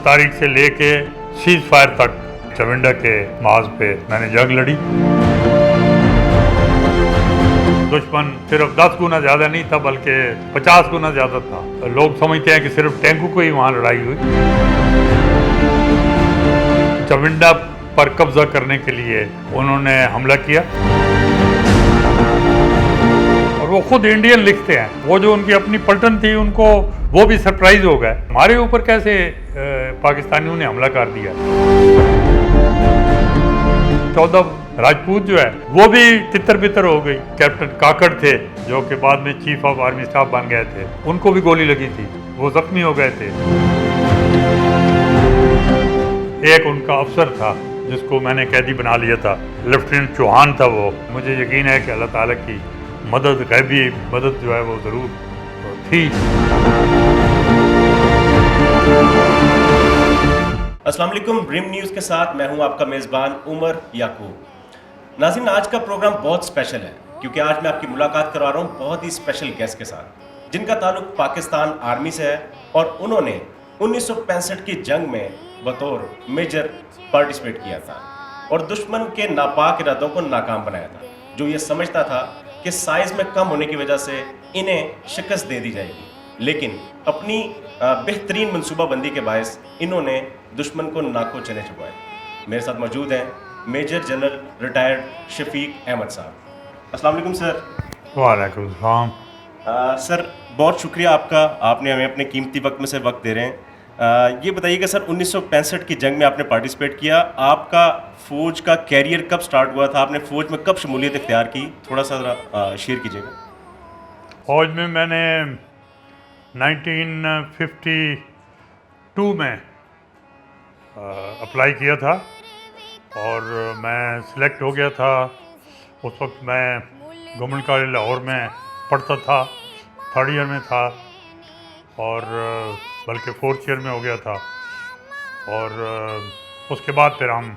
तारीख से लेके सीज फायर तक चविंडा के महाज पे मैंने जंग लड़ी। दुश्मन सिर्फ 10 गुना ज़्यादा नहीं था बल्कि 50 गुना ज़्यादा था। लोग समझते हैं कि सिर्फ टैंकों को ही वहाँ लड़ाई हुई। चविंडा पर कब्जा करने के लिए उन्होंने हमला किया और वो खुद इंडियन लिखते हैं। वो जो उनकी अपनी पलटन थी उनको वो भी सरप्राइज हो गए, हमारे ऊपर कैसे पाकिस्तानियों ने हमला कर दिया। 14 राजपूत जो है वो भी तितर बितर हो गई। कैप्टन काकड़ थे जो कि बाद में चीफ ऑफ आर्मी स्टाफ बन गए थे, उनको भी गोली लगी थी, वो जख्मी हो गए थे। एक उनका अफसर था जिसको मैंने कैदी बना लिया था, लेफ्टिनेंट चौहान था वो। मुझे यकीन है कि अल्लाह ताला की मदद, गैबी मदद जो है वो ज़रूर थी। अस्सलाम वालेकुम, ब्रिम न्यूज़ के साथ मैं हूं आपका मेज़बान उमर याकूब। नाज़रीन, आज का प्रोग्राम बहुत स्पेशल है क्योंकि आज मैं आपकी मुलाकात करवा रहा हूं बहुत ही स्पेशल गेस्ट के साथ जिनका ताल्लुक पाकिस्तान आर्मी से है और उन्होंने 1965 की जंग में बतौर मेजर पार्टिसिपेट किया था और दुश्मन के नापाक इरादों को नाकाम बनाया था, जो ये समझता था कि साइज़ में कम होने की वजह से इन्हें शिकस्त दे दी जाएगी, लेकिन अपनी बेहतरीन मनसूबाबंदी के बायस इन्होंने दुश्मन को नाको चने चुकाए। मेरे साथ मौजूद हैं major general retired Shafiq Ahmed साहब। अस्सलाम वालेकुम सर। वालेकुम सलाम। सर, बहुत शुक्रिया आपका, आपने हमें अपने कीमती वक्त में से वक्त दे रहे हैं। ये बताइएगा सर, 1965 की जंग में आपने पार्टिसिपेट किया, आपका फ़ौज का कैरियर कब स्टार्ट हुआ था, आपने फ़ौज में कब शमूलियत इख्तियार की, थोड़ा सा शेयर कीजिएगा। फौज में मैंने 1952 में अप्लाई किया था और मैं सिलेक्ट हो गया था। उस वक्त मैं गवर्नमेंट कॉलेज लाहौर में पढ़ता था, 3rd ईयर में था और बल्कि 4th ईयर में हो गया था। और उसके बाद फिर हम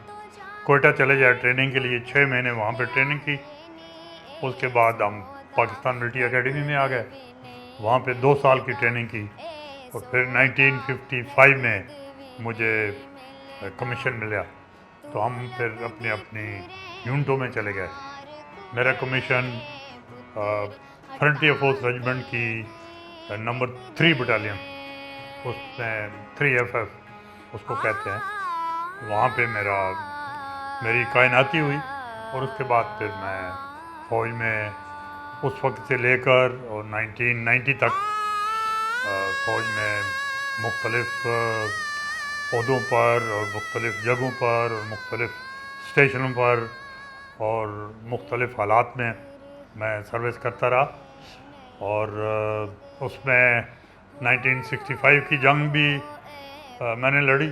कोयटा चले जाए ट्रेनिंग के लिए, 6 महीने वहाँ पे ट्रेनिंग की। उसके बाद हम पाकिस्तान मिलिट्री एकेडमी में आ गए, वहाँ पे 2 साल की ट्रेनिंग की और फिर 1955 में मुझे कमीशन मिला, तो हम फिर अपनी अपनी यूनिटों में चले गए। मेरा कमीशन फ्रंटियर फोर्स रेजिमेंट की नंबर 3 बटालियन, उसमें 3FF उसको कहते हैं, वहाँ पे मेरी तैनाती हुई और उसके बाद फिर मैं फौज में उस वक्त से लेकर और 1990 तक फौज में मुख्तलिफ ओहदों पर और मुख्तलिफ जगहों पर और मुख्तलिफ स्टेशनों पर और मुख्तलिफ हालात में मैं सर्विस करता रहा। और उसमें 1965 की जंग भी मैंने लड़ी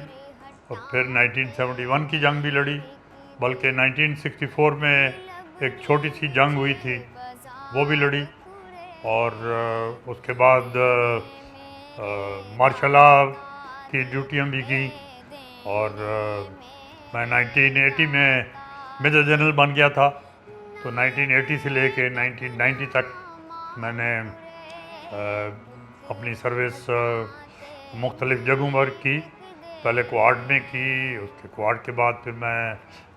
और फिर 1971 की जंग भी लड़ी, बल्कि 1964 में एक छोटी सी जंग हुई थी वो भी लड़ी। और उसके बाद मार्शल लॉ की ड्यूटियाँ भी की और मैं 1980 में मेजर जनरल बन गया था, तो 1980 से लेके 1990 तक मैंने अपनी सर्विस मुख्तलिफ़ जगहों पर की। पहले क्वाड में की, उसके क्वाड के बाद फिर मैं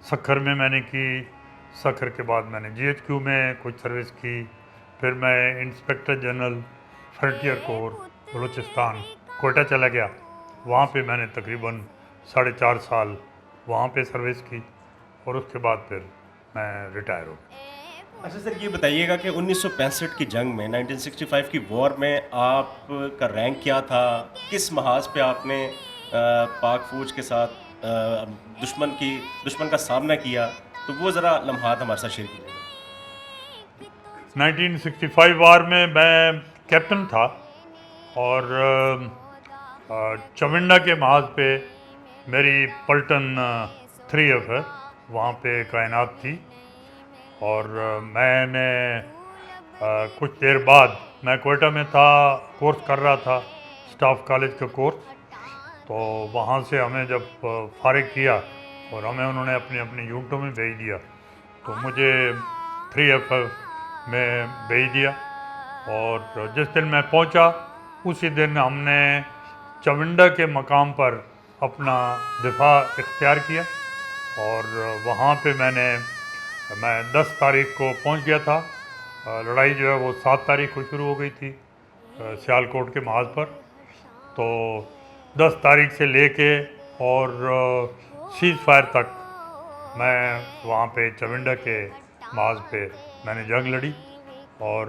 सखर में मैंने की, सखर के बाद मैंने GHQ में कुछ सर्विस की, फिर मैं inspector general frontier core Balochistan Quetta चला गया, वहाँ पे मैंने तकरीबन 4.5 साल वहाँ पे सर्विस की और उसके बाद फिर मैं रिटायर हो गया। अच्छा सर, ये बताइएगा कि 1965 की जंग में, 1965 की वॉर में आपका रैंक क्या था, किस महाज पे आपने पाक फौज के साथ दुश्मन का सामना किया, तो वो ज़रा लम्हात हमारे साथ शेयर कीजिएगा। 1965 वार में मैं कैप्टन था और चविंडा के महाज पे मेरी पलटन 3F है, वहाँ पे तैनात थी। और मैंने कुछ देर बाद, मैं कोयटा में था, कोर्स कर रहा था, स्टाफ कॉलेज का कोर्स, तो वहाँ से हमें जब फारिग किया और हमें उन्होंने अपनी अपनी यूनिटों में भेज दिया, तो मुझे 3F में भेज दिया। और जिस दिन मैं पहुंचा उसी दिन हमने चविंडा के मकाम पर अपना दिफा इख्तियार किया और वहाँ पे मैं 10 तारीख को पहुँच गया था। लड़ाई जो है वो 7 तारीख को शुरू हो गई थी सियालकोट के महाज पर। तो 10 तारीख से लेके और सीज़ फायर तक मैं वहाँ पे चविंडा के महाज पे मैंने जंग लड़ी और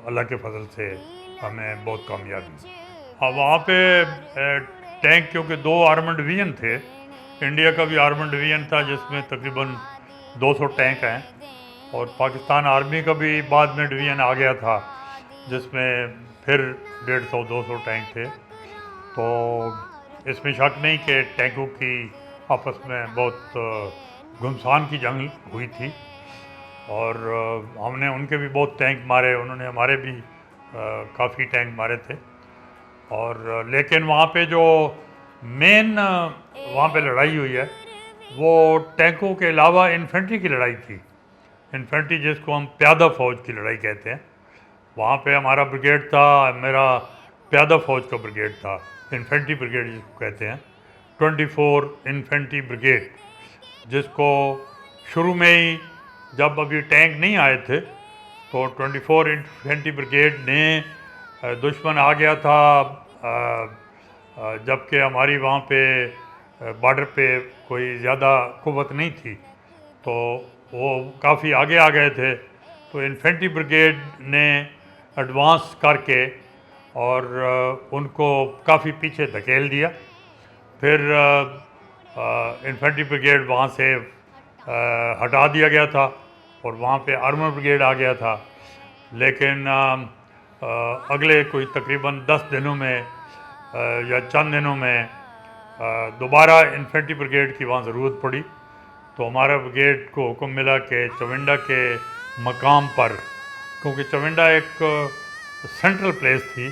अल्लाह के फजल से हमें बहुत कामयाबी मिली। हाँ, वहाँ पे टैंक, क्योंकि 2 आर्मड डिवीज़न थे। इंडिया का भी आर्मड डिवीज़न था जिसमें तकरीबन 200 टैंक हैं, और पाकिस्तान आर्मी का भी बाद में डिवीज़न आ गया था जिसमें फिर 150-200 टैंक थे। तो इसमें शक नहीं कि टैंकों की आपस में बहुत घुमसान की जंग हुई थी, और हमने उनके भी बहुत टैंक मारे, उन्होंने हमारे भी काफ़ी टैंक मारे थे। और लेकिन वहाँ पे जो मेन वहाँ पे लड़ाई हुई है वो टैंकों के अलावा इन्फेंट्री की लड़ाई थी। इन्फेंट्री जिसको हम प्यादा फ़ौज की लड़ाई कहते हैं, वहाँ पे हमारा ब्रिगेड था, मेरा प्यादा फ़ौज का ब्रिगेड था, इन्फेंट्री ब्रिगेड जिसको कहते हैं, 24 इन्फेंट्री ब्रिगेड, जिसको शुरू में ही जब अभी टैंक नहीं आए थे तो 24 इन्फेंट्री ब्रिगेड ने दुश्मन आ गया था, जबकि हमारी वहाँ पे बॉर्डर पे कोई ज़्यादा कुव्वत नहीं थी, तो वो काफ़ी आगे आ गए थे। तो इन्फेंट्री ब्रिगेड ने एडवांस करके और उनको काफ़ी पीछे धकेल दिया। फिर इन्फेंट्री ब्रिगेड वहाँ से हटा दिया गया था और वहाँ पे आर्मर ब्रिगेड आ गया था। लेकिन अगले कोई तकरीबन 10 दिनों में या चंद दिनों में दोबारा इन्फेंट्री ब्रिगेड की वहाँ ज़रूरत पड़ी। तो हमारा ब्रिगेड को हुक्म मिला कि चविंडा के मकाम पर, क्योंकि चविंडा एक सेंट्रल प्लेस थी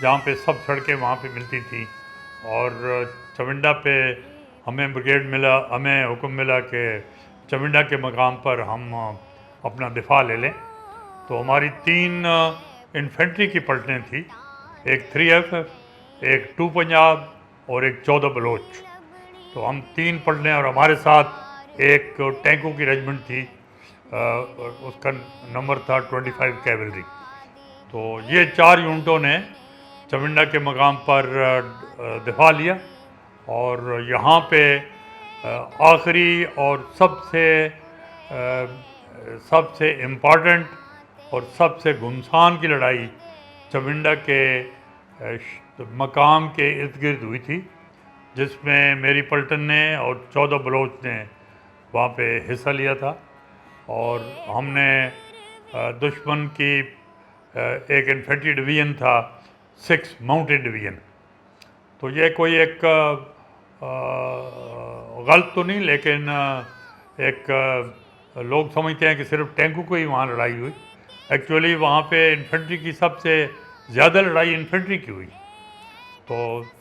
जहाँ पे सब सड़कें वहाँ पे मिलती थी, और चविंडा पे हमें हुक्म मिला कि चविंडा के मकाम पर हम अपना दिफा ले लें। तो हमारी 3 इन्फेंट्री की पलटें थी, एक 3FF, एक 2 पंजाब और एक 14 बलोच। तो हम 3 पलटें, और हमारे साथ एक टैंकों की रेजिमेंट थी, उसका नंबर था 25 कैवलरी। तो ये 4 यूनिटों ने चविंडा के मकाम पर दिफा लिया, और यहाँ पे आखिरी और सबसे इम्पॉर्टेंट और सबसे घुमसान की लड़ाई चविंडा के मकाम के इर्द गिर्द हुई थी, जिसमें मेरी पलटन ने और 14 बलोच ने वहाँ पे हिस्सा लिया था। और हमने दुश्मन की एक इन्फेंट्री डिवीज़न था, 6 माउंटेड डिवीज़न। तो ये कोई एक गलत तो नहीं, लेकिन एक लोग समझते हैं कि सिर्फ टैंकों को ही वहाँ लड़ाई हुई। एक्चुअली वहाँ पे इन्फेंट्री की सबसे ज़्यादा लड़ाई इन्फेंट्री की हुई। तो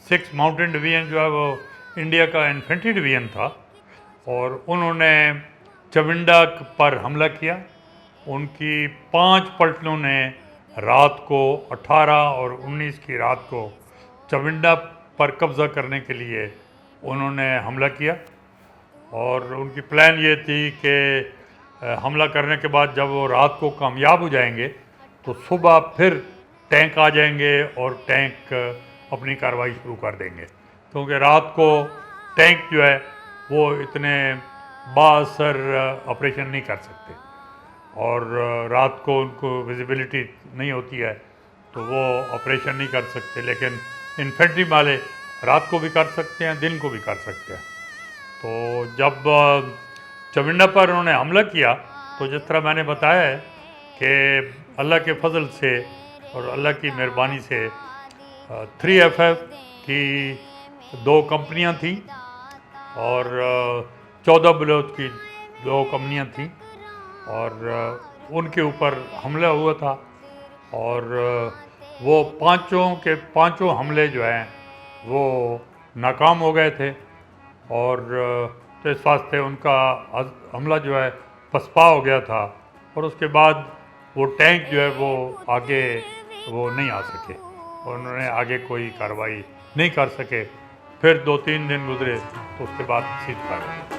6 माउंटेन डिवीज़न जो है वो इंडिया का इन्फेंट्री डिवीज़न था, और उन्होंने चविंडा पर हमला किया। उनकी 5 पलटनों ने रात को 18 और 19 की रात को चविंडा पर कब्ज़ा करने के लिए उन्होंने हमला किया, और उनकी प्लान ये थी कि हमला करने के बाद जब वो रात को कामयाब हो जाएंगे तो सुबह फिर टैंक आ जाएंगे और टैंक अपनी कार्रवाई शुरू कर देंगे, क्योंकि रात को टैंक जो है वो इतने बाअसर ऑपरेशन नहीं कर सकते, और रात को उनको विजिबिलिटी नहीं होती है तो वो ऑपरेशन नहीं कर सकते। लेकिन इन्फेंट्री वाले रात को भी कर सकते हैं, दिन को भी कर सकते हैं। तो जब चविंडा पर उन्होंने हमला किया तो जिस तरह मैंने बताया है कि अल्लाह के फजल से और अल्लाह की मेहरबानी से 3FF की 2 कंपनियां थीं और 14 बलोच की 2 कंपनियां थीं, और उनके ऊपर हमला हुआ था, और वो पांचों के पांचों हमले जो हैं वो नाकाम हो गए थे, और तो इस वास्ते उनका हमला जो है पसपा हो गया था, और उसके बाद वो टैंक जो है वो आगे वो नहीं आ सके, और उन्होंने आगे कोई कार्रवाई नहीं कर सके। फिर 2-3 दिन गुजरे तो उसके बाद सीज फायर हो गया।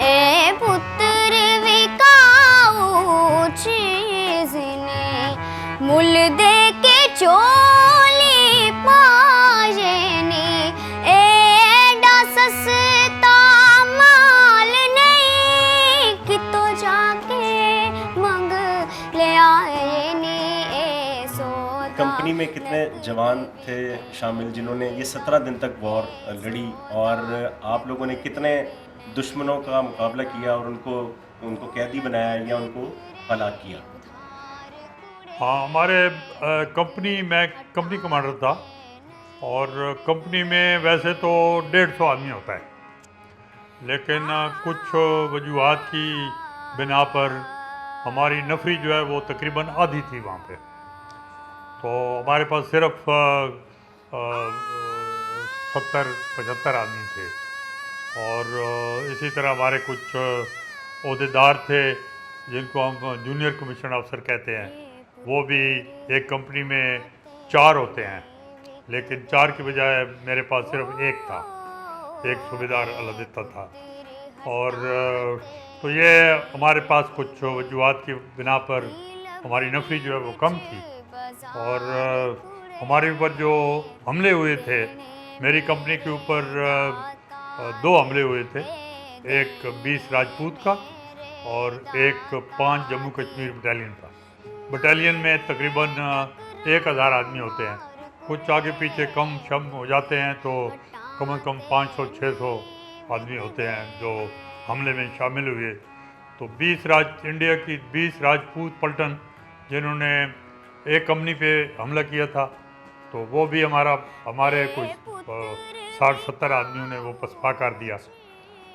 ए पुत्र विकाऊ चीज ने मुल दे के चोली पाजने एडा सस्ता माल नहीं कि तो जाके मंग ले आए ने ए सोदा। कंपनी में कितने जवान थे शामिल जिन्होंने ये 17 दिन तक वॉर लड़ी, और आप लोगों ने कितने दुश्मनों का मुकाबला किया और उनको कैदी बनाया या उनको हलाक किया? हाँ, हमारे मैं कंपनी कमांडर था, और कंपनी में वैसे तो 150 आदमी होता है, लेकिन कुछ वजूहात की बिना पर हमारी नफरी जो है वो तकरीबन आधी थी वहाँ पे। तो हमारे पास सिर्फ 70-75 आदमी थे, और इसी तरह हमारे कुछ ओहदेदार थे जिनको हम जूनियर कमीशन अफसर कहते हैं। वो भी एक कंपनी में 4 होते हैं, लेकिन 4 की बजाय मेरे पास सिर्फ एक था, एक सूबेदार अल्लाह देता था। और तो ये हमारे पास कुछ वजूहात की बिना पर हमारी नफरी जो है वो कम थी, और हमारे ऊपर जो हमले हुए थे, मेरी कंपनी के ऊपर 2 हमले हुए थे, एक 20 राजपूत का और एक 5 जम्मू कश्मीर बटालियन का। बटालियन में तकरीबन 1000 आदमी होते हैं, कुछ आगे पीछे कम शम हो जाते हैं तो कम से कम 500-600 आदमी होते हैं जो हमले में शामिल हुए। तो इंडिया की 20 राजपूत पलटन जिन्होंने एक कंपनी पे हमला किया था, तो वो भी हमारे कुछ 60-70 आदमियों ने वो पसपा कर दिया।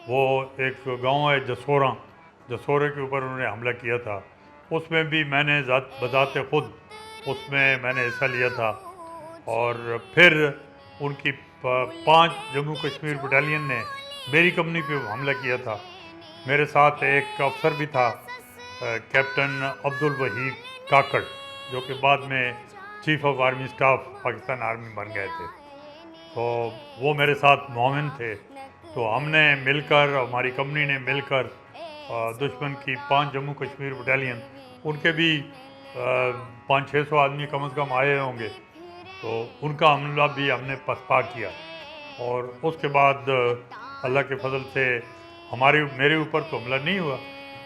वो एक गांव है जसोरे के ऊपर उन्होंने हमला किया था, उसमें भी मैंने बजाते खुद उसमें मैंने हिस्सा लिया था। और फिर उनकी 5 जम्मू कश्मीर बटालियन ने मेरी कंपनी पे हमला किया था। मेरे साथ एक अफसर भी था, कैप्टन अब्दुल वहीद काकड़, जो कि बाद में chief of army staff Pakistan army बन गए थे। तो वो मेरे साथ मोमिन थे। तो हमने मिलकर, हमारी कंपनी ने मिलकर दुश्मन की 5 जम्मू कश्मीर बटालियन, उनके भी 500-600 आदमी कम से कम आए होंगे, तो उनका हमला भी हमने पसपा किया। और उसके बाद अल्लाह के फजल से मेरे ऊपर तो हमला नहीं हुआ,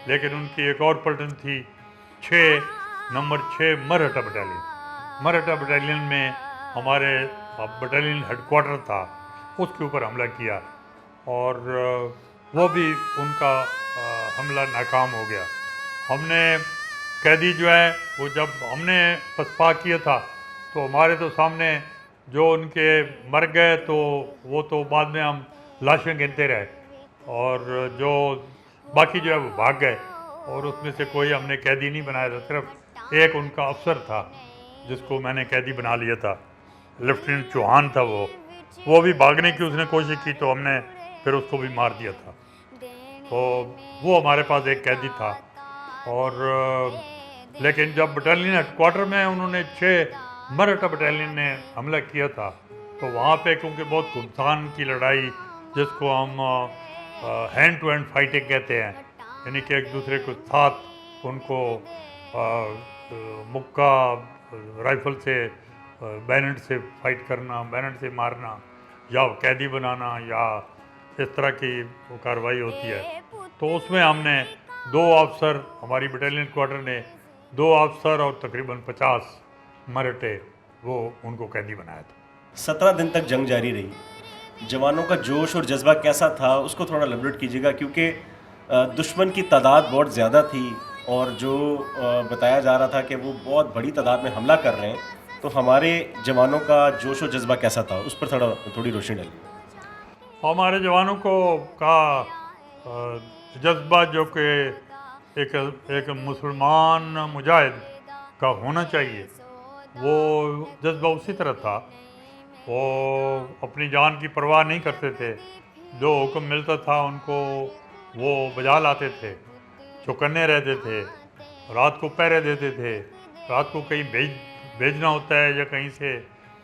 लेकिन उनकी एक और पलटन थी नंबर 6 मरहटा बटालियन में हमारे बटालियन हेडक्वार्टर था, उसके ऊपर हमला किया, और वो भी उनका हमला नाकाम हो गया। हमने कैदी जो है वो जब हमने पसपा किया था तो हमारे तो सामने जो उनके मर गए तो वो तो बाद में हम लाशें गिनते रहे, और जो बाकी जो है वो भाग गए, और उसमें से कोई हमने कैदी नहीं बनाया था। सिर्फ एक उनका अफसर था जिसको मैंने कैदी बना लिया था, लेफ्टिनेंट चौहान था। वो भी भागने की उसने कोशिश की तो हमने फिर उसको भी मार दिया था। तो वो हमारे पास एक कैदी था। और लेकिन जब बटालियन हेडक्वार्टर में उन्होंने 6 मरहटा बटालियन ने हमला किया था, तो वहाँ पे क्योंकि बहुत घुमसान की लड़ाई, जिसको हम हैंड टू हैंड फाइटिंग कहते हैं, यानी कि एक दूसरे के साथ उनको मुक्का राइफल से बैनट से फाइट करना, बैनट से मारना, या कैदी बनाना, या इस तरह की वो कार्रवाई होती है। तो उसमें हमने 2 अफसर, हमारी बटालियन क्वार्टर ने 2 अफसर और तकरीबन 50 मरहटे उनको कैदी बनाया था। 17 दिन तक जंग जारी रही। जवानों का जोश और जज्बा कैसा था उसको थोड़ा एलैबोरेट कीजिएगा, क्योंकि दुश्मन की तादाद बहुत ज़्यादा थी, और जो बताया जा रहा था कि वो बहुत बड़ी तादाद में हमला कर रहे हैं, तो हमारे जवानों का जोश और जज्बा कैसा था उस पर थोड़ी रोशनी डालिए। हमारे जवानों का जज्बा जो कि एक मुसलमान मुजाहिद का होना चाहिए, वो जज्बा उसी तरह था। वो अपनी जान की परवाह नहीं करते थे, जो हुक्म मिलता था उनको वो बजा लाते थे, चौकन्ने रहते थे, रात को पहरे देते थे। रात को कहीं भेजना होता है या कहीं से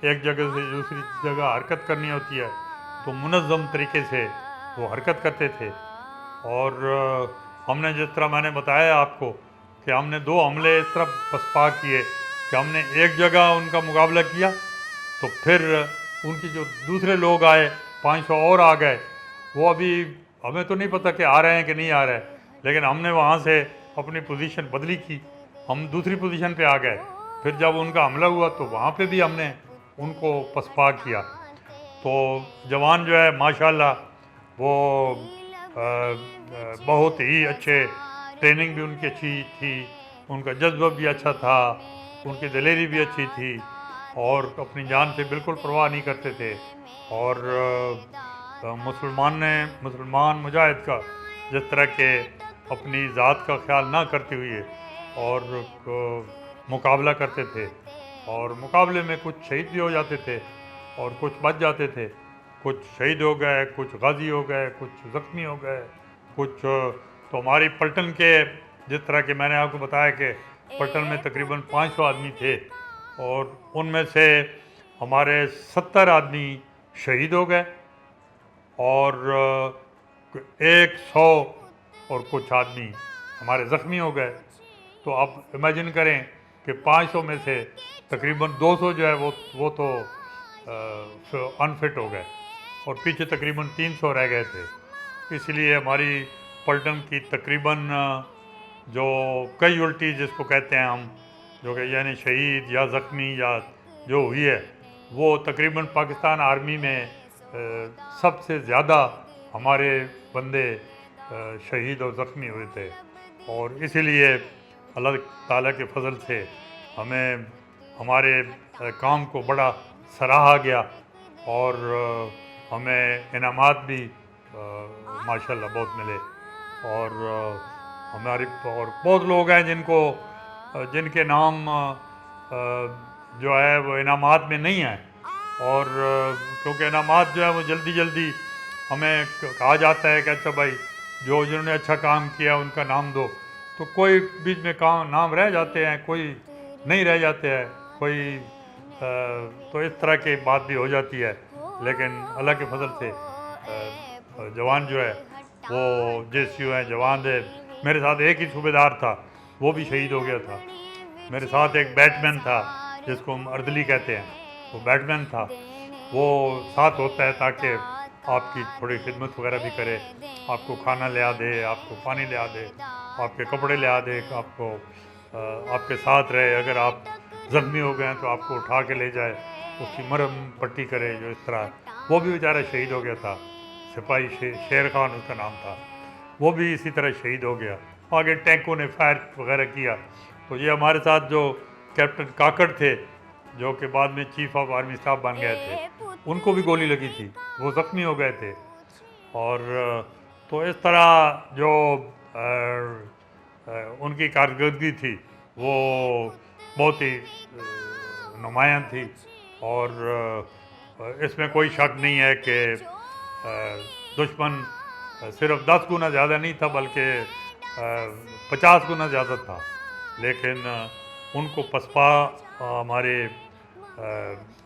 एक जगह से दूसरी जगह हरकत करनी होती है, तो मुनज़्ज़म तरीके से वो हरकत करते थे। और हमने जिस तरह मैंने बताया आपको कि हमने 2 हमले इस तरह पसपा किए कि हमने एक जगह उनका मुकाबला किया, तो फिर उनकी जो दूसरे लोग आए 500 और आ गए। वो अभी हमें तो नहीं पता कि आ रहे हैं कि नहीं आ रहे हैं, लेकिन हमने वहाँ से अपनी पोजीशन बदली की, हम दूसरी पोजीशन पे आ गए। फिर जब उनका हमला हुआ तो वहाँ पे भी हमने उनको पसपा किया। तो जवान जो है माशाल्लाह वो बहुत ही अच्छे, ट्रेनिंग भी उनकी अच्छी थी, उनका जज्बा भी अच्छा था, उनकी दिलेरी भी अच्छी थी और अपनी जान से बिल्कुल परवाह नहीं करते थे। और मुसलमान मुजाहिद का जिस तरह के अपनी ज़ात का ख्याल ना करते हुए और मुकाबला करते थे, और मुकाबले में कुछ शहीद भी हो जाते थे और कुछ बच जाते थे, कुछ शहीद हो गए, कुछ गाजी हो गए, कुछ ज़ख्मी हो गए, कुछ तो हमारी पलटन के जिस तरह के मैंने आपको बताया कि पलटन में तकरीबन 500 आदमी थे और उनमें से हमारे 70 आदमी शहीद हो गए और 100 और कुछ आदमी हमारे ज़ख्मी हो गए। तो आप इमेजिन करें कि 500 में से तकरीबन 200 जो है वो तो अनफिट हो गए और पीछे तकरीबन 300 रह गए थे। इसलिए हमारी पलटन की तकरीबन जो कैजुअल्टी जिसको कहते हैं हम, जो कि यानी शहीद या ज़ख्मी या जो हुई है, वो तकरीबन पाकिस्तान आर्मी में सबसे ज़्यादा हमारे बंदे शहीद और ज़ख्मी हुए थे। और इसीलिए अल्लाह ताला के फजल से हमें हमारे काम को बड़ा सराहा गया और हमें इनामात भी माशाल्लाह बहुत मिले। और हमारी और बहुत लोग हैं जिनके नाम जो है वो इनामात में नहीं है, और क्योंकि इनामात जो है वो जल्दी जल्दी हमें कहा जाता है कि अच्छा भाई जिन्होंने अच्छा काम किया उनका नाम दो, तो कोई बीच में काम नाम रह जाते हैं, कोई नहीं रह जाते हैं, कोई तो इस तरह की बात भी हो जाती है। लेकिन अल्लाह के फजल से जवान जो है वो JCU हैं, जवान है। मेरे साथ एक ही सूबेदार था, वो भी शहीद हो गया था। मेरे साथ एक बैटमैन था जिसको हम अर्दली कहते हैं, वो बैटमैन था, वो साथ होता है ताकि आपकी थोड़ी खिदमत वगैरह भी करे, आपको खाना ले आ दे, आपको पानी ले आ दे, आपके कपड़े ले आ दे, आपको आपके साथ रहे। अगर आप ज़ख्मी हो गए हैं तो आपको उठा के ले जाए, उसकी मरहम पट्टी करे, जो इस तरह। वो भी बेचारा शहीद हो गया था, सिपाही शेर खान उसका नाम था, वो भी इसी तरह शहीद हो गया। आगे टैंकों ने फायर वगैरह किया। तो ये हमारे साथ जो कैप्टन काकड़ थे, जो कि बाद में चीफ ऑफ आर्मी स्टाफ बन गए थे, उनको भी गोली लगी थी, वो ज़ख्मी हो गए थे। और तो इस तरह जो उनकी कारकर्दगी थी वो बहुत ही नुमायां थी। और इसमें कोई शक नहीं है कि दुश्मन सिर्फ 10 गुना ज़्यादा नहीं था, बल्कि 50 गुना ज़्यादा था। लेकिन उनको पसपा हमारे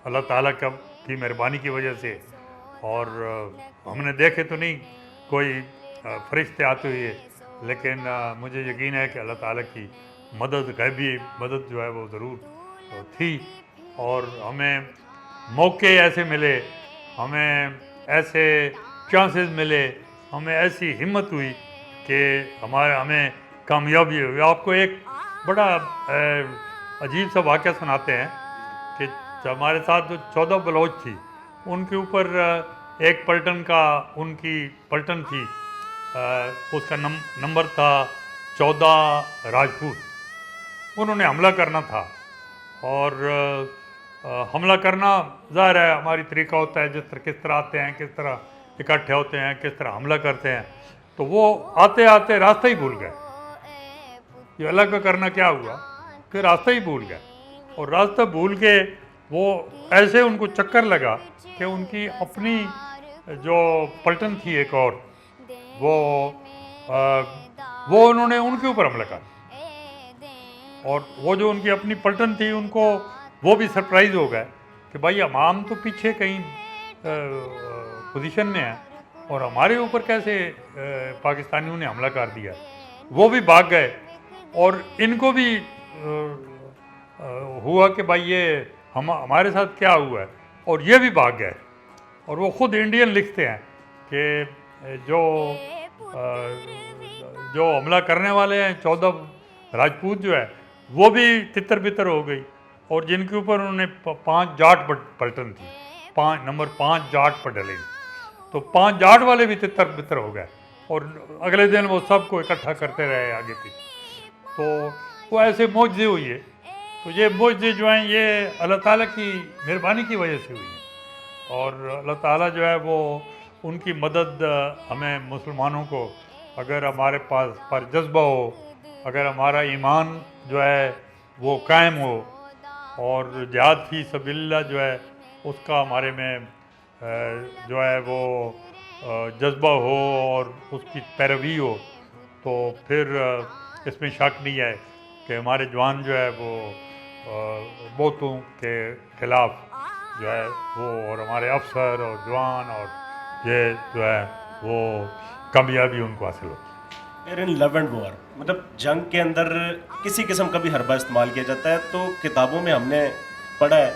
अल्लाह ताला की मेहरबानी की वजह से, और हमने देखे तो नहीं कोई फरिश्ते आते हुए, लेकिन मुझे यकीन है कि अल्लाह ताला की मदद, गैबी मदद जो है वो ज़रूर थी। और हमें मौके ऐसे मिले, हमें ऐसे चांसेस मिले, हमें ऐसी हिम्मत हुई कि हमें कामयाबी हुई। आपको एक बड़ा अजीब सा वाक़या सुनाते हैं कि हमारे साथ जो 14 बलोच थी, उनके ऊपर एक पलटन का, उनकी पलटन थी, उसका नंबर था 14 राजपूत। उन्होंने हमला करना था और हमला करना ज़ाहिर है हमारी तरीका होता है, किस तरह आते हैं, किस तरह इकट्ठे होते हैं, किस तरह हमला करते हैं। तो वो आते आते रास्ता ही भूल गए। ये अलग का करना क्या हुआ, फिर रास्ता ही भूल गए। और रास्ता भूल के वो ऐसे उनको चक्कर लगा कि उनकी अपनी जो पलटन थी एक और, वो उन्होंने उनके ऊपर हमला कर। और वो जो उनकी अपनी पलटन थी, उनको वो भी सरप्राइज़ हो गए कि भाई हम तो पीछे कहीं पोजीशन में हैं और हमारे ऊपर कैसे पाकिस्तानियों ने हमला कर दिया, वो भी भाग गए। और इनको भी हुआ कि भाई ये हमारे साथ क्या हुआ है, और ये भी भाग गए। और वो खुद इंडियन लिखते हैं कि जो हमला करने वाले हैं 14 राजपूत जो है वो भी तितर बितर हो गई, और जिनके ऊपर उन्होंने 5 जाट पलटन थी, 5 जाट पर डले, तो 5 जाट वाले भी तितर बितर हो गए। और अगले दिन वो सबको इकट्ठा करते रहे आगे पीछे। तो वो ऐसे मौजज़े हुई है। तो ये मौजज़े जो हैं ये अल्लाह ताला की मेहरबानी की वजह से हुई है। और अल्लाह ताला जो है वो उनकी मदद हमें मुसलमानों को, अगर हमारे पास पर जज्बा हो, अगर हमारा ईमान जो है वो कायम हो, और जिहाद फी सबिलिल्लाह जो है उसका हमारे में जो है वो जज्बा हो और उसकी पैरवी हो, तो फिर इसमें शक नहीं है कि हमारे जवान जो है वो बहुतों के ख़िलाफ़ जो है वो, और हमारे अफसर और जवान और ये जो है वो कामयाबी उनको हासिल होती है। इन लव एंड वॉर, मतलब जंग के अंदर किसी किस्म का भी हरबा इस्तेमाल किया जाता है। तो किताबों में हमने पढ़ा है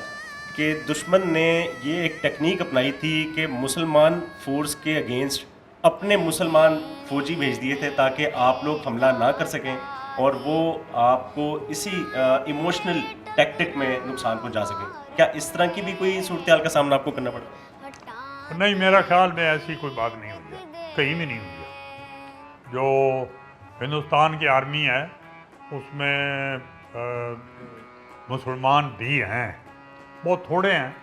कि दुश्मन ने ये एक टेक्निक अपनाई थी कि मुसलमान फोर्स के अगेंस्ट अपने मुसलमान फौजी भेज दिए थे ताकि आप लोग हमला ना कर सकें, और वो आपको इसी इमोशनल टैक्टिक में नुकसान पहुंचा सकें। क्या इस तरह की भी कोई सूरत हाल का सामना आपको करना पड़ा? नहीं, मेरा ख्याल में ऐसी कोई बात नहीं हुई है, कहीं भी नहीं हुई है। जो हिंदुस्तान की आर्मी है उसमें मुसलमान भी हैं, बहुत थोड़े हैं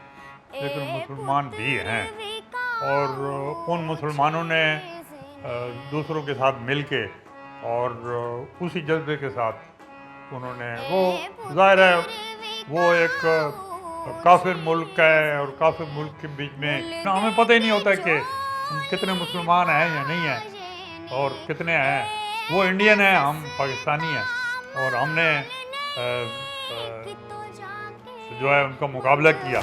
लेकिन मुसलमान भी हैं। और उन मुसलमानों ने दूसरों के साथ मिलके और उसी जज्बे के साथ उन्होंने, वो जाहिर है वो एक काफिर मुल्क है, और काफिर मुल्क के बीच में हमें पता ही नहीं होता कि कितने मुसलमान हैं या नहीं हैं और कितने हैं। वो इंडियन हैं, हम पाकिस्तानी हैं, और हमने जो है उनका मुकाबला किया।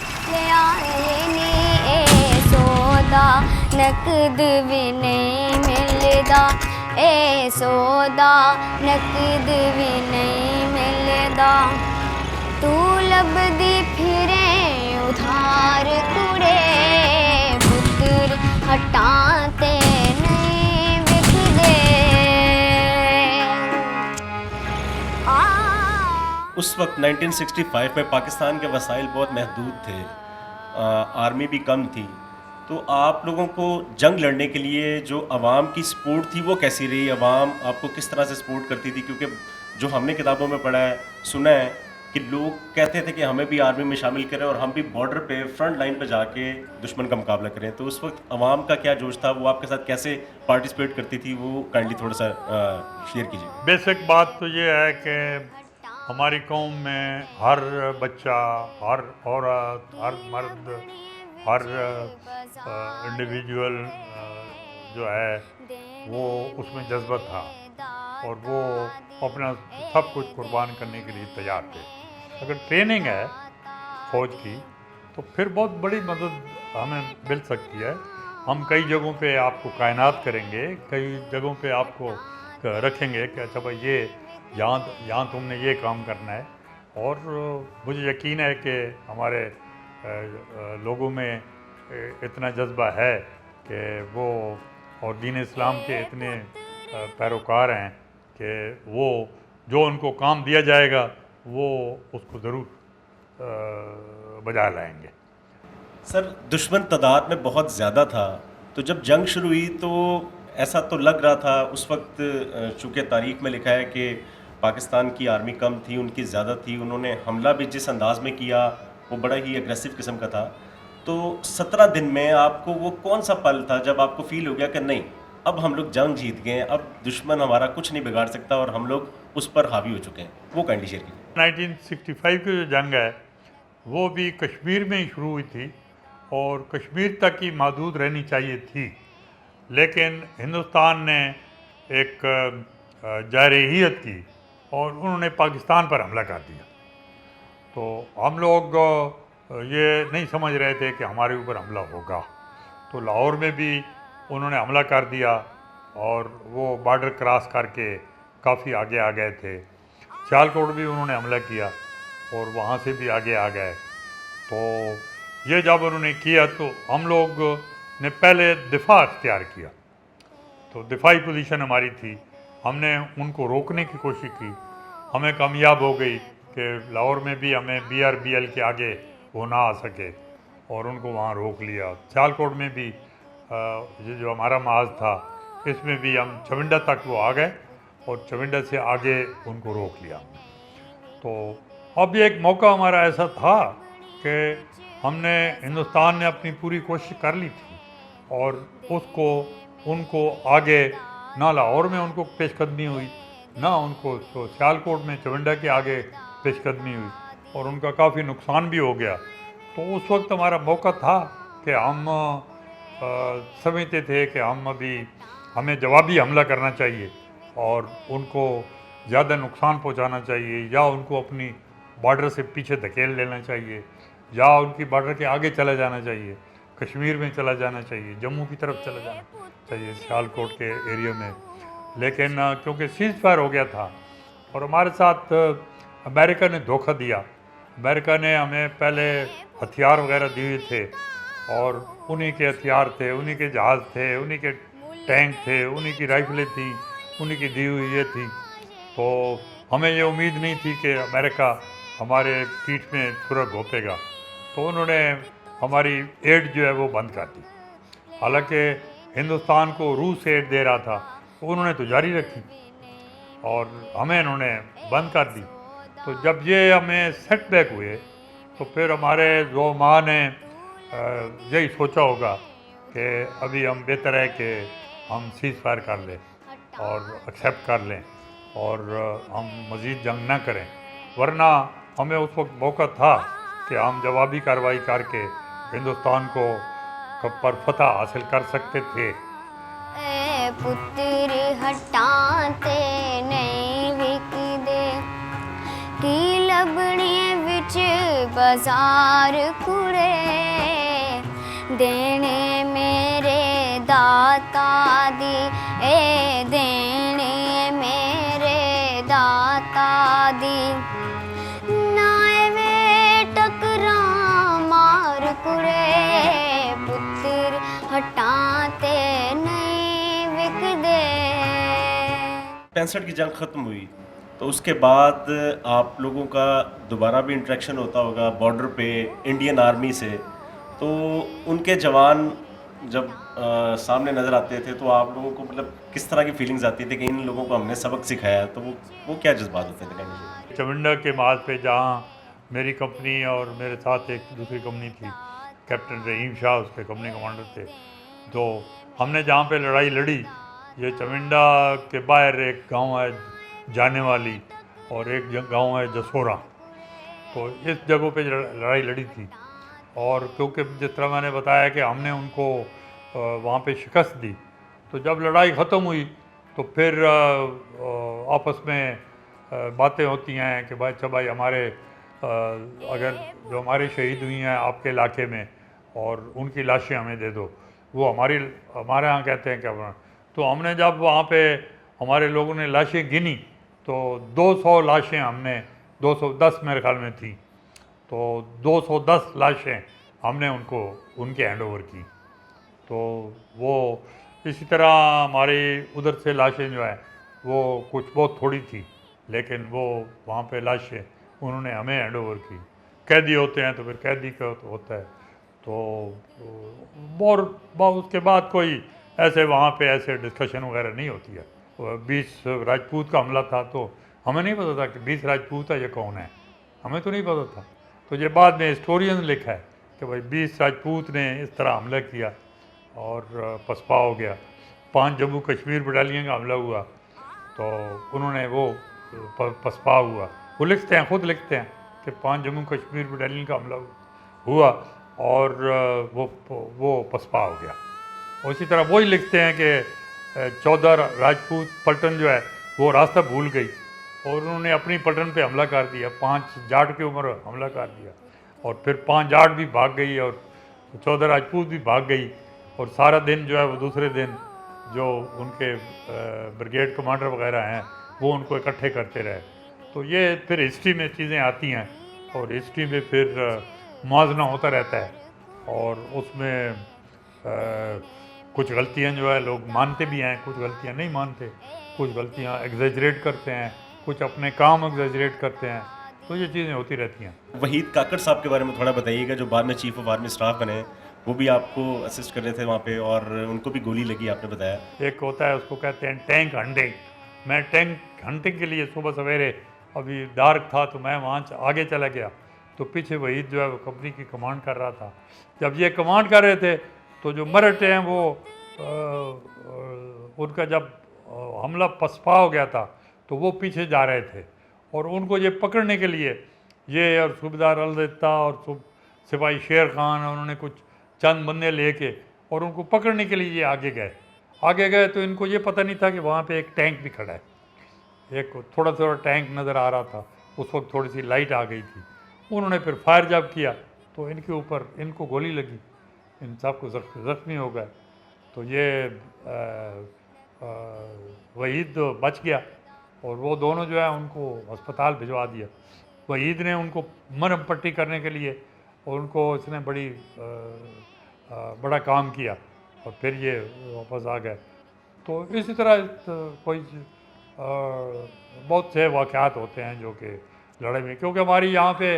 नकद भी नहीं मिलदा, ए सौदा नकद भी नहीं मिलदा, तू लभदी फिरे उधार कुड़े, पुत्र हटाते नहीं बिकदे। उस वक्त 1965 में पाकिस्तान के वसाइल बहुत महदूद थे, आर्मी भी कम थी। तो आप लोगों को जंग लड़ने के लिए जो आवाम की सपोर्ट थी वो कैसी रही? आवाम आपको किस तरह से सपोर्ट करती थी? क्योंकि जो हमने किताबों में पढ़ा है, सुना है कि लोग कहते थे कि हमें भी आर्मी में शामिल करें और हम भी बॉर्डर पे फ्रंट लाइन पे जाके दुश्मन का मुकाबला करें। तो उस वक्त आवाम का क्या जोश था, वो आपके साथ कैसे पार्टिसिपेट करती थी, वो काइंडली थोड़ा सा शेयर कीजिए। बेसिक बात तो ये है कि हमारी कौम में हर बच्चा, हर औरत, हर मर्द, हर इंडिविजुअल जो है वो उसमें जज्बा था, और वो अपना सब कुछ कुर्बान करने के लिए तैयार थे। अगर ट्रेनिंग है फ़ौज की तो फिर बहुत बड़ी मदद हमें मिल सकती है। हम कई जगहों पे आपको कायनात करेंगे, कई जगहों पे आपको रखेंगे कि अच्छा भाई ये यहाँ तुमने ये काम करना है। और मुझे यकीन है कि हमारे लोगों में इतना जज्बा है कि वो, और दीन इस्लाम के इतने पैरोकार हैं कि वो जो उनको काम दिया जाएगा वो उसको ज़रूर बजा लाएंगे। सर, दुश्मन तादाद में बहुत ज़्यादा था, तो जब जंग शुरू हुई तो ऐसा तो लग रहा था उस वक्त, चूँकि तारीख़ में लिखा है कि पाकिस्तान की आर्मी कम थी, उनकी ज़्यादा थी, उन्होंने हमला भी जिस अंदाज़ में किया वो बड़ा ही एग्रेसिव किस्म का था। तो 17 दिन में आपको वो कौन सा पल था जब आपको फील हो गया कि नहीं, अब हम लोग जंग जीत गए, अब दुश्मन हमारा कुछ नहीं बिगाड़ सकता और हम लोग उस पर हावी हो चुके हैं? वो काइंडली शेयर कीजिए। 1965 की जो जंग है वो भी कश्मीर में ही शुरू हुई थी और कश्मीर तक ही महदूद रहनी चाहिए थी, लेकिन हिंदुस्तान ने एक जारहियत की और उन्होंने पाकिस्तान पर हमला कर दिया। तो हम लोग ये नहीं समझ रहे थे कि हमारे ऊपर हमला होगा, तो लाहौर में भी उन्होंने हमला कर दिया और वो बॉर्डर क्रॉस करके काफ़ी आगे आ गए थे। सियालकोट भी उन्होंने हमला किया और वहाँ से भी आगे आ गए। तो ये जब उन्होंने किया तो हम लोग ने पहले दिफा अख्तियार किया, तो दिफाई पोजीशन हमारी थी। हमने उनको रोकने की कोशिश की, हमें कामयाब हो गई कि लाहौर में भी हमें BRBL के आगे वो ना आ सके और उनको वहाँ रोक लिया। सियालकोट में भी ये जो हमारा माज था इसमें भी हम चविंडा तक वो आ गए और चविंडा से आगे उनको रोक लिया। तो अब ये एक मौका हमारा ऐसा था कि हमने हिंदुस्तान ने अपनी पूरी कोशिश कर ली थी और उनको आगे ना लाहौर में उनको पेशकदमी हुई, ना उनको तो सियालकोट में चविंडा के आगे पेशकदमी हुई और उनका काफ़ी नुकसान भी हो गया। तो उस वक्त हमारा मौका था कि हम समझते थे कि हमें जवाबी हमला करना चाहिए और उनको ज़्यादा नुकसान पहुंचाना चाहिए, या उनको अपनी बॉर्डर से पीछे धकेल लेना चाहिए, या उनकी बॉर्डर के आगे चला जाना चाहिए, कश्मीर में चला जाना चाहिए, जम्मू की तरफ चला जाना चाहिए, सियालकोट के एरिया में। लेकिन क्योंकि सीज़ फायर हो गया था और हमारे साथ अमेरिका ने धोखा दिया। अमेरिका ने हमें पहले हथियार वगैरह दिए थे और उन्हीं के हथियार थे, उन्हीं के जहाज़ थे, उन्हीं के टैंक थे, उन्हीं की राइफलें थी, उन्हीं की दी हुई ये थी। तो हमें ये उम्मीद नहीं थी कि अमेरिका हमारे पीठ में छुरा घोंपेगा, तो उन्होंने हमारी एड जो है वो बंद कर दी। हालांकि हिंदुस्तान को रूस एड दे रहा था, तो उन्होंने तो जारी रखी और हमें इन्होंने बंद कर दी। तो जब ये हमें सेटबैक हुए तो फिर हमारे जो माँ ने यही सोचा होगा कि अभी हम बेहतर है कि हम सीज़ फायर कर लें और एक्सेप्ट कर लें और हम मज़ीद जंग ना करें, वरना हमें उस वक्त मौका था कि हम जवाबी कार्रवाई करके हिंदुस्तान को पर फतह हासिल कर सकते थे। पुत्र हटाते नहीं विकदे की लबड़े विच बाजार कुड़े देने मेरे दाता दी देने मेरे दाता दी नाए वे टकरा मार कुड़े पुत्र हटाते नहीं विकदे। 65 की जंग ख़त्म हुई तो उसके बाद आप लोगों का दोबारा भी इंटरेक्शन होता होगा बॉर्डर पे इंडियन आर्मी से, तो उनके जवान जब सामने नज़र आते थे तो आप लोगों को मतलब किस तरह की फीलिंग्स आती थी कि इन लोगों को हमने सबक सिखाया, तो वो क्या जज्बात होते थे? चविंडा के माज पे जहाँ मेरी कंपनी और मेरे साथ एक दूसरी कंपनी थी, कैप्टन रहीम शाह उसके कंपनी कमांडर थे, तो हमने जहाँ पे लड़ाई लड़ी, ये चविंडा के बाहर एक गांव है जाने वाली और एक गांव है जसोरा, तो इस जगहों पे लड़ाई लड़ी थी। और क्योंकि जिस तरह मैंने बताया कि हमने उनको वहाँ पे शिकस्त दी, तो जब लड़ाई ख़त्म हुई तो फिर आपस में बातें होती हैं कि भाई अच्छा भाई हमारे अगर जो हमारे शहीद हुई हैं आपके इलाके में और उनकी लाशें हमें दे दो, वो हमारे यहाँ कहते हैं क्या। तो हमने जब वहाँ पे हमारे लोगों ने लाशें गिनी तो 200 लाशें हमने 210 मेरे ख्याल में थी, तो 210 लाशें हमने उनके हैंड ओवर की। तो वो इसी तरह हमारी उधर से लाशें जो है वो कुछ बहुत थोड़ी थी, लेकिन वो वहाँ पे लाशें उन्होंने हमें हैंड ओवर की। कैदी होते हैं तो फिर कैदी का तो होता है। तो और उसके बाद कोई ऐसे वहाँ पे ऐसे डिस्कशन वगैरह नहीं होती है। 20 राजपूत का हमला था तो हमें नहीं पता था कि 20 राजपूत है, ये कौन है, हमें तो नहीं पता था। तो ये बाद में हिस्टोरियन लिखा है कि भाई 20 राजपूत ने इस तरह हमला किया और पसपा हो गया। 5 जम्मू कश्मीर बटालियन का हमला हुआ तो उन्होंने वो पसपा हुआ, वो लिखते हैं, खुद लिखते हैं कि 5 जम्मू कश्मीर बटालियन का हमला हुआ और वो पसपा हो गया। उसी तरह वही लिखते हैं कि 14 राजपूत पलटन जो है वो रास्ता भूल गई और उन्होंने अपनी पलटन पे हमला कर दिया, 5 जाट के ऊपर हमला कर दिया और फिर 5 जाट भी भाग गई और 14 राजपूत भी भाग गई और सारा दिन जो है वो दूसरे दिन जो उनके ब्रिगेड कमांडर वगैरह हैं वो उनको इकट्ठे करते रहे। तो ये फिर हिस्ट्री में चीज़ें आती हैं और हिस्ट्री में फिर मुआवजा होता रहता है और उसमें कुछ गलतियां जो है लोग मानते भी हैं, कुछ गलतियां नहीं मानते, कुछ गलतियां एग्जेजरेट करते हैं, कुछ अपने काम एग्जेजरेट करते हैं। तो ये चीज़ें होती रहती हैं। वहीद काकड़ साहब के बारे में थोड़ा बताइएगा, जो बाद में चीफ ऑफ आर्मी स्टाफ बने, वो भी आपको असिस्ट कर रहे थे वहाँ पे और उनको भी गोली लगी आपने बताया। एक होता है उसको कहते हैं टैंक हंटिंग। मैं टैंक हंटिंग के लिए सुबह सवेरे, अभी डार्क था तो मैं वहाँ आगे चला गया, तो पीछे वहीद जो है वो कंपनी की कमांड कर रहा था। जब ये कमांड कर रहे थे तो जो मराठे हैं वो उनका जब हमला पसपा हो गया था तो वो पीछे जा रहे थे और उनको ये पकड़ने के लिए ये और सूबेदार अलदत्ता और सिपाही शेर खान, उन्होंने कुछ चंद बंदे लेके और उनको पकड़ने के लिए ये आगे गए। तो इनको ये पता नहीं था कि वहाँ पे एक टैंक भी खड़ा है। एक थोड़ा थोड़ा टैंक नज़र आ रहा था, उस वक्त थोड़ी सी लाइट आ गई थी। उन्होंने फिर फायर जब किया तो इनके ऊपर इनको गोली लगी, इन सब को जख्मी हो गए। तो ये वहीद बच गया और वो दोनों जो है उनको अस्पताल भिजवा दिया। वहीद ने उनको मरहम पट्टी करने के लिए और उनको इसने बड़ा काम किया और फिर ये वापस आ गए। तो इसी तरह कोई बहुत से वाक़यात होते हैं जो कि लड़ाई में, क्योंकि हमारी यहाँ पे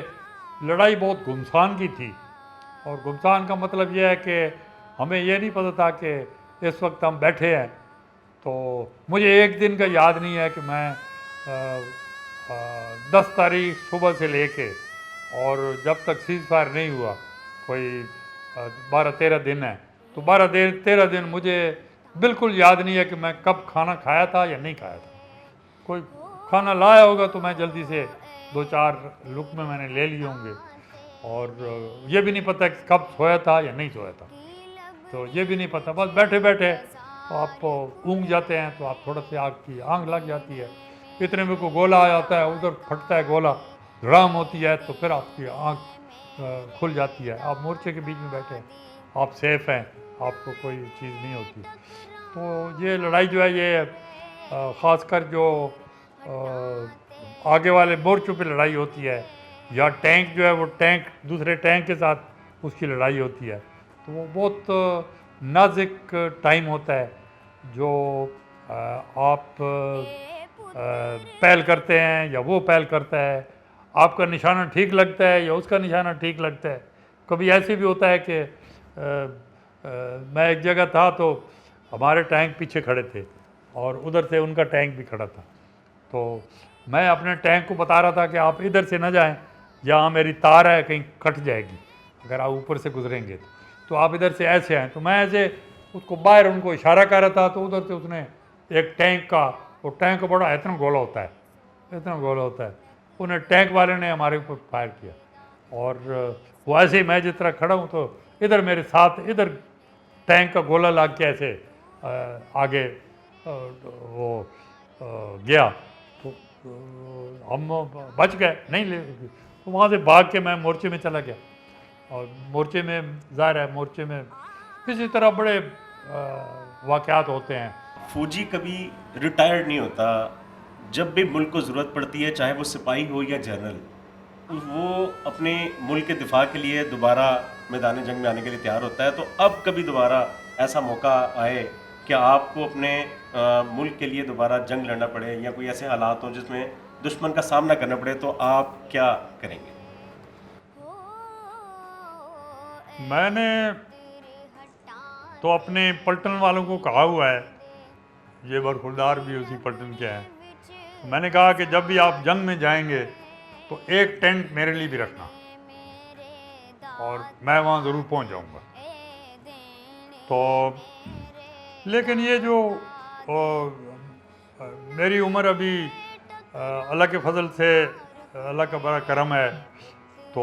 लड़ाई बहुत गुमसान की थी और गुमसान का मतलब ये है कि हमें ये नहीं पता था कि इस वक्त हम बैठे हैं। तो मुझे एक दिन का याद नहीं है कि मैं 10 तारीख सुबह से लेके और जब तक सीज़ फायर नहीं हुआ, कोई 12-13 दिन है, तो 12-13 दिन मुझे बिल्कुल याद नहीं है कि मैं कब खाना खाया था या नहीं खाया था। कोई खाना लाया होगा तो मैं जल्दी से 2-4 लुक़्मे मैंने ले लिए होंगे और ये भी नहीं पता कि कब सोया था या नहीं सोया था, तो ये भी नहीं पता। बस बैठे बैठे तो आप ऊँग जाते हैं तो आप थोड़ा सी आग लग जाती है, इतने में को गोला आ जाता है, उधर फटता है गोला, धड़ाम होती है तो फिर आपकी आँख खुल जाती है। आप मोर्चे के बीच में बैठे हैं, आप सेफ़ हैं, आपको कोई चीज़ नहीं होती। तो ये लड़ाई जो है ये ख़ासकर जो आगे वाले मोर्चों पे लड़ाई होती है या टैंक जो है वो टैंक दूसरे टैंक के साथ उसकी लड़ाई होती है, तो वो बहुत नाजुक टाइम होता है। जो आप पहल करते हैं या वो पहल करता है, आपका निशाना ठीक लगता है या उसका निशाना ठीक लगता है। कभी ऐसे भी होता है कि मैं एक जगह था तो हमारे टैंक पीछे खड़े थे और उधर से उनका टैंक भी खड़ा था, तो मैं अपने टैंक को बता रहा था कि आप इधर से ना जाएं, यहाँ मेरी तार है कहीं कट जाएगी अगर आप ऊपर से गुजरेंगे तो आप इधर से ऐसे आएँ। तो मैं ऐसे उसको बाहर उनको इशारा कर रहा था, तो उधर से उसने एक टैंक का, वो टैंक बड़ा इतना गोला होता है, उन्हें टैंक वाले ने हमारे ऊपर फायर किया और वो ऐसे ही मैं जिस तरह खड़ा हूँ तो इधर मेरे साथ इधर टैंक का गोला लग के ऐसे आगे वो गया, तो हम बच गए नहीं ले। तो वहाँ से भाग के मैं मोर्चे में चला गया और मोर्चे में ज़ाहिर है मोर्चे में इसी तरह बड़े वाक़यात होते हैं। फौजी कभी रिटायर्ड नहीं होता, जब भी मुल्क को ज़रूरत पड़ती है, चाहे वो सिपाही हो या जनरल, वो अपने मुल्क के दिफा के लिए दोबारा मैदान जंग में आने के लिए तैयार होता है। तो अब कभी दोबारा ऐसा मौका आए कि आपको अपने मुल्क के लिए दोबारा जंग लड़ना पड़े या कोई ऐसे हालात हो जिसमें दुश्मन का सामना करना पड़े, तो आप क्या करेंगे? मैंने तो अपने पलटन वालों को कहा हुआ है, ये बरखुरदार भी उसी पलटन के हैं, तो मैंने कहा कि जब भी आप जंग में जाएंगे तो एक टेंट मेरे लिए भी रखना और मैं वहाँ ज़रूर पहुँच जाऊँगा। तो लेकिन ये जो मेरी उम्र अभी अल्लाह के फजल से, अल्लाह का बड़ा करम है, तो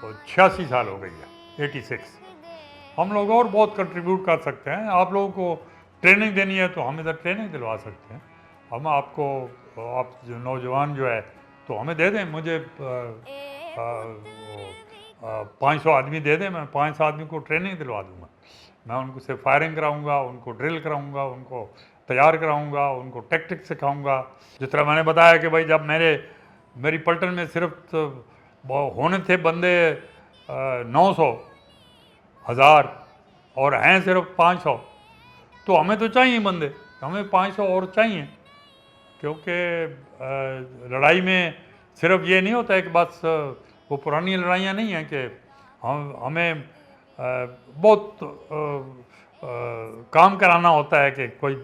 86 साल हो गई है, 86। हम लोग और बहुत कंट्रीब्यूट कर सकते हैं। आप लोगों को ट्रेनिंग देनी है तो हम इधर ट्रेनिंग दिलवा सकते हैं। हम आपको, आप जो नौजवान जो है तो हमें दे दें, मुझे 500 आदमी दे दें, मैं 500 आदमी को ट्रेनिंग दिलवा दूँगा। मैं उनको से फायरिंग कराऊंगा, उनको ड्रिल कराऊंगा, उनको तैयार कराऊंगा, उनको टैक्टिक्स सिखाऊंगा। जिस तरह मैंने बताया कि भाई जब मेरी पलटन में सिर्फ तो होने थे बंदे 900 हज़ार और हैं सिर्फ 500, तो हमें तो चाहिए बंदे, हमें 500 और चाहिए, क्योंकि लड़ाई में सिर्फ ये नहीं होता है कि बस वो पुरानी लड़ाइयाँ नहीं हैं कि हमें बहुत काम कराना होता है कि कोई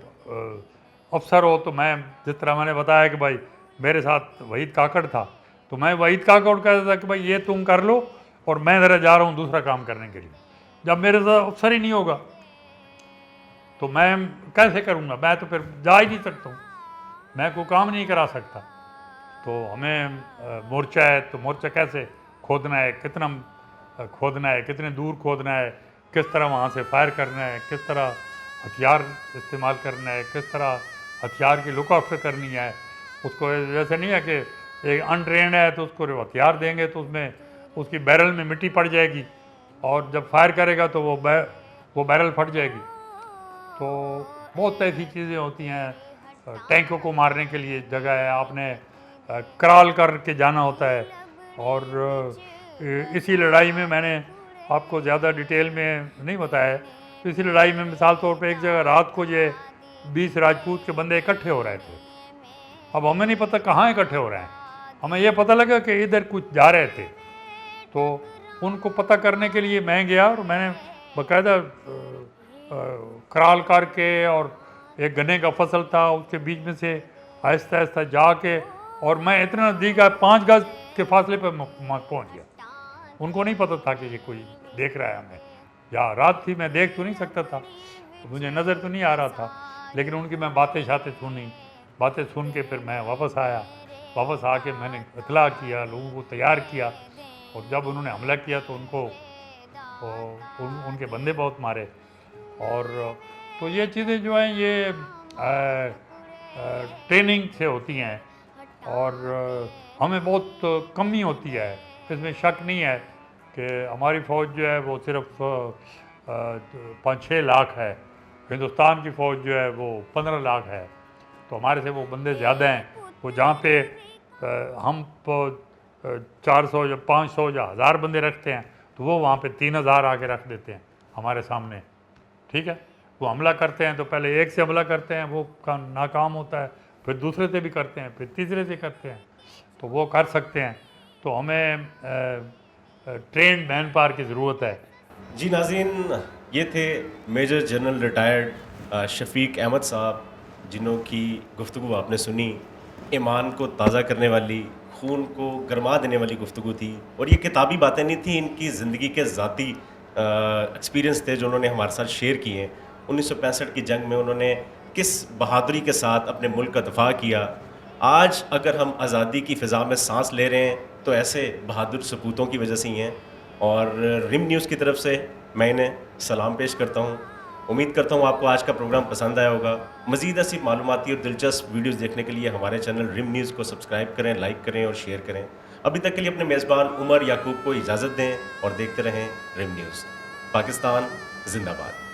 अफसर हो। तो मैं जिस तरह मैंने बताया कि भाई मेरे साथ वहीद काकड़ था, तो मैं वहीद काकड़ कहता था कि भाई ये तुम कर लो और मैं ज़रा जा रहा हूँ दूसरा काम करने के लिए। जब मेरे साथ अफसर ही नहीं होगा तो मैं कैसे करूँगा? मैं तो फिर जा ही नहीं सकता हूँ, मैं कोई काम नहीं करा सकता। तो हमें मोर्चा है तो मोर्चा कैसे खोदना है, कितना खोदना है, कितने दूर खोदना है, किस तरह वहाँ से फायर करना है, किस तरह हथियार इस्तेमाल करना है, किस तरह हथियार की लुक आउट करनी है। उसको जैसे नहीं है कि एक अनट्रेंड है तो उसको हथियार देंगे तो उसमें उसकी बैरल में मिट्टी पड़ जाएगी और जब फायर करेगा तो वो बैरल फट जाएगी। तो बहुत ऐसी चीज़ें होती हैं। टैंकों को मारने के लिए जगह है, आपने कराल करके जाना होता है। और इसी लड़ाई में मैंने आपको ज़्यादा डिटेल में नहीं बताया, इसी लड़ाई में मिसाल तौर पे एक जगह रात को ये 20 राजपूत के बंदे इकट्ठे हो रहे थे। अब हमें नहीं पता कहाँ इकट्ठे हो रहे हैं, हमें ये पता लगा कि इधर कुछ जा रहे थे। तो उनको पता करने के लिए मैं गया और मैंने बाकायदा कराल करके, और एक गन्ने का फसल था उसके बीच में से आहिस्ता आहिस्ता जाके, और मैं इतना नज़दीक 5 गज के फासले पर पहुंच गया। उनको नहीं पता था कि ये कोई देख रहा है हमें, या रात थी मैं देख तो नहीं सकता था, तो मुझे नज़र तो नहीं आ रहा था, लेकिन उनकी मैं बातें सुनी। बातें सुन के फिर मैं वापस आया। वापस आके मैंने इतला किया, लोगों को तैयार किया, और जब उन्होंने हमला किया तो उनके बंदे बहुत मारे। और तो ये चीज़ें जो हैं ये ट्रेनिंग से होती हैं, और हमें बहुत कमी होती है, इसमें शक नहीं है कि हमारी फ़ौज जो है वो सिर्फ 5-6 लाख है, हिंदुस्तान की फ़ौज जो है वो 15 लाख है। तो हमारे से वो बंदे ज़्यादा हैं। वो जहाँ पे हम 400 या 500 या 1000 बंदे रखते हैं, तो वो वहाँ पे 3000 आके रख देते हैं हमारे सामने। ठीक है, वो हमला करते हैं तो पहले एक से हमला करते हैं, वो नाकाम होता है, फिर दूसरे से भी करते हैं, फिर तीसरे से करते हैं, तो वो कर सकते हैं। तो हमें ट्रेंड मैन पावर की ज़रूरत है। जी नाज़रीन, ये थे major general retired Shafiq Ahmed साहब, जिन्हों की गुफ्तगू आपने सुनी। ईमान को ताज़ा करने वाली, खून को गरमा देने वाली गुफ्तगू थी, और ये किताबी बातें नहीं थी, इनकी ज़िंदगी के ज़ाती एक्सपीरियंस थे जो उन्होंने हमारे साथ शेयर किए हैं। 1965 की जंग में उन्होंने किस बहादुरी के साथ अपने मुल्क का दफा किया। आज अगर हम आज़ादी की फ़िज़ा में सांस ले रहे हैं तो ऐसे बहादुर सपूतों की वजह से ही हैं। और रिम न्यूज़ की तरफ से मैं इन्हें सलाम पेश करता हूँ। उम्मीद करता हूँ आपको आज का प्रोग्राम पसंद आया होगा। मज़ीद ऐसी मालूमाती और दिलचस्प वीडियोज़ देखने के लिए हमारे चैनल रिम न्यूज़ को सब्सक्राइब करें, लाइक करें और शेयर करें। अभी तक के लिए अपने मेज़बान उमर याकूब को इजाज़त दें और देखते रहें रिम न्यूज़। पाकिस्तान जिंदाबाद।